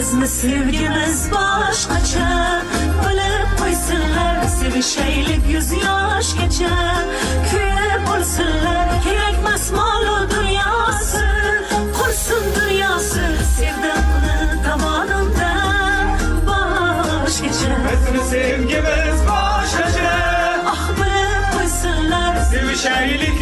Bizni sevgimiz başqacha, bilib qo'ysinlar, sevishaylik 100 yoshgacha. Kuyib bo'lsinlar, kerakmas mol-u dunyosi, qursin dunyosi, sevdim uni tomonimdan boshqacha. Bizni sevgimiz boshqacha, Ah, bilib qo'ysinlar, sevishaylik